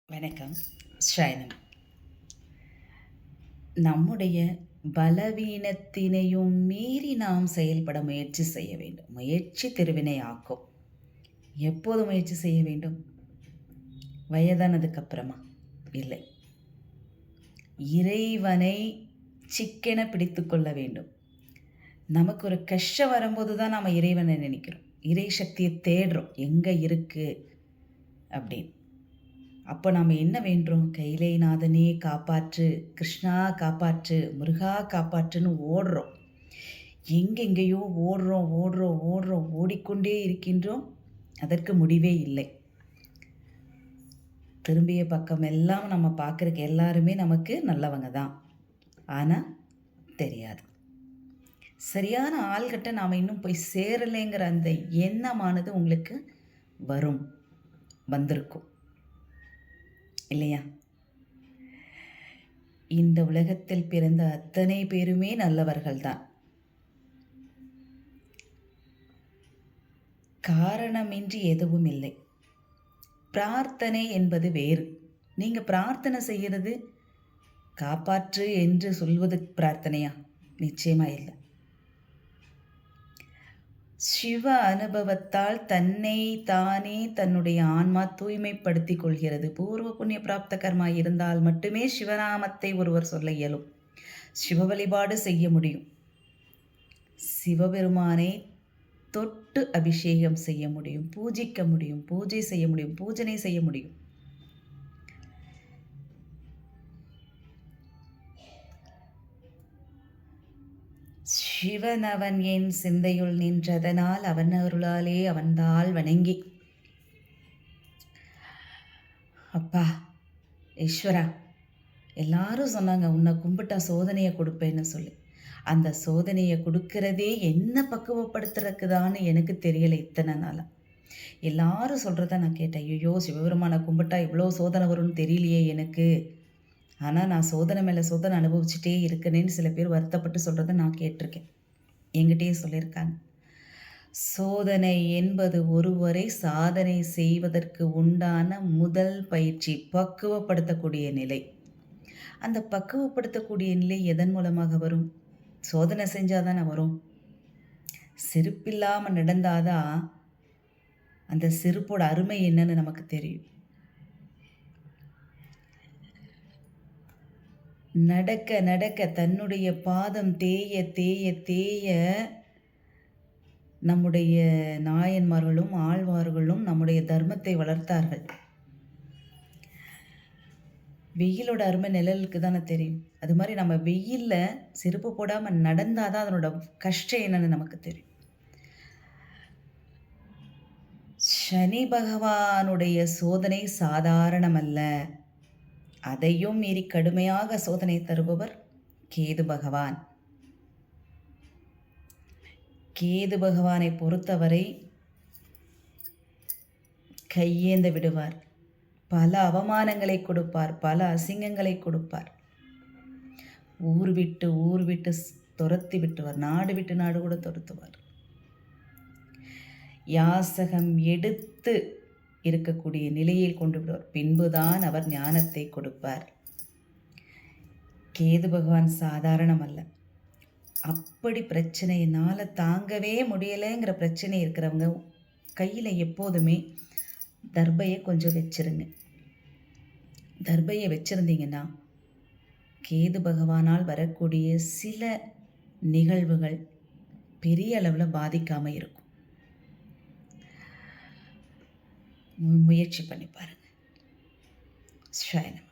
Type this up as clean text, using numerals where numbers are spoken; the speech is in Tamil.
வணக்கம். ஷயனம். நம்முடைய பலவீனத்தினையும் மீறி நாம் செயல்பட முயற்சி செய்ய வேண்டும். முயற்சி திருவினை ஆக்கும். எப்போது முயற்சி செய்ய வேண்டும்? வயதானதுக்கு அப்புறமா? இல்லை. இறைவனை சிக்கென பிடித்து கொள்ள வேண்டும். நமக்கு ஒரு கஷ்டம் வரும்போது தான் நாம் இறைவனை நினைக்கிறோம். இறை சக்தியை தேடுறோம். எங்கே இருக்கு அப்படின்னு. அப்போ நாம் என்ன வேண்டுறோம்? கைலைநாதனே காப்பாற்று, கிருஷ்ணா காப்பாற்று, முருகா காப்பாற்றுன்னு ஓடுறோம். எங்கெங்கேயோ ஓடுறோம் ஓடுறோம் ஓடுறோம் ஓடிக்கொண்டே இருக்கின்றோம். அதற்கு முடிவே இல்லை. திரும்பிய பக்கம் எல்லாம் நம்ம பார்க்குறக்கு எல்லாருமே நமக்கு நல்லவங்க தான். ஆனால் தெரியாது. சரியான ஆள்கிட்ட நாம் இன்னும் போய் சேரலைங்கிற அந்த எண்ணமானது உங்களுக்கு வந்திருக்கும் இல்லையா? இந்த உலகத்தில் பிறந்த அத்தனை பேருமே நல்லவர்கள்தான். காரணமின்றி எதுவும் இல்லை. பிரார்த்தனை என்பது வேறு. நீங்க பிரார்த்தனை செய்கிறது காப்பாற்று என்று சொல்வது பிரார்த்தனையா? நிச்சயமா இல்லை. சிவ அனுபவத்தால் தன்னை தானே தன்னுடைய ஆன்மா தூய்மைப்படுத்திக் கொள்கிறது. பூர்வ புண்ணிய பிராப்த கர்மா இருந்தால் மட்டுமே சிவநாமத்தை ஒருவர் சொல்ல இயலும். சிவ வழிபாடு செய்ய முடியும். சிவபெருமானை தொட்டு அபிஷேகம் செய்ய முடியும், பூஜிக்க முடியும், பூஜை செய்ய முடியும், பூஜனை செய்ய முடியும். சிவன் அவன் என் சிந்தையுள் நின்றதனால் அவன் அருளாலே அவன்தாள் வணங்கி. அப்பா ஈஸ்வரா, எல்லாரும் சொன்னாங்க உன்னை கும்பிட்டா சோதனையை கொடுப்பேன்னு சொல்லி. அந்த சோதனையை கொடுக்கறதே என்ன பக்குவப்படுத்துறதுக்குதான்னு எனக்கு தெரியலை இத்தனை நாளாக. எல்லாரும் சொல்கிறத நான் கேட்டேன். ஐயோ, சிவபெருமானை கும்பிட்டா இவ்வளோ சோதனை வரும்னு தெரியலையே எனக்கு. ஆனால் நான் சோதனை மேலே சோதனை அனுபவிச்சுட்டே இருக்கேனேன்னு சில பேர் வருத்தப்பட்டு சொல்கிறத நான் கேட்டிருக்கேன். என்கிட்டயே சொல்லியிருக்காங்க. சோதனை என்பது ஒருவரை சாதனை செய்வதற்கு உண்டான முதல் பயிற்சி, பக்குவப்படுத்தக்கூடிய நிலை. அந்த பக்குவப்படுத்தக்கூடிய நிலை எதன் மூலமாக வரும்? சோதனை செஞ்சாதானே வரும். செருப்பில்லாமல் நடந்தாதான் அந்த செருப்போட அருமை என்னன்னு நமக்கு தெரியும். நடக்க நடக்க தன்னுடைய பாதம் தேய தேய தேய நம்முடைய நாயன்மார்களும் ஆழ்வார்களும் நம்முடைய தர்மத்தை வளர்த்தார்கள். வெயிலோட அருமை நிழலுக்கு தானே தெரியும். அது மாதிரி நம்ம வெயிலில் செருப்பு போடாமல் நடந்தால் தான் அதனோட கஷ்டம் என்னன்னு நமக்கு தெரியும். சனி பகவானுடைய சோதனை சாதாரணமல்ல. அதையும் மீறி கடுமையாக சோதனை தருபவர் கேது பகவான். கேது பகவானை பொறுத்தவரை கையேந்த விடுவார். பல அவமானங்களை கொடுப்பார், பல அசிங்கங்களை கொடுப்பார். ஊர் விட்டு துரத்தி விட்டுவார், நாடு விட்டு நாடு கூட துரத்துவார். யாசகம் எடுத்து இருக்கக்கூடிய நிலையில் கொண்டு விடுவார். பின்புதான் அவர் ஞானத்தை கொடுப்பார். கேது பகவான் சாதாரணம் அல்ல. அப்படி பிரச்சனையினால் தாங்கவே முடியலைங்கிற பிரச்சனை இருக்கிறவங்க கையில் எப்போதுமே தர்பையை கொஞ்சம் வச்சிருங்க. தர்பையை வச்சுருந்தீங்கன்னா கேது பகவானால் வரக்கூடிய சில நிகழ்வுகள் பெரிய அளவில் பாதிக்காமல் இருக்கும். முயற்சி பண்ணி பாருங்கள். ஷயனம்.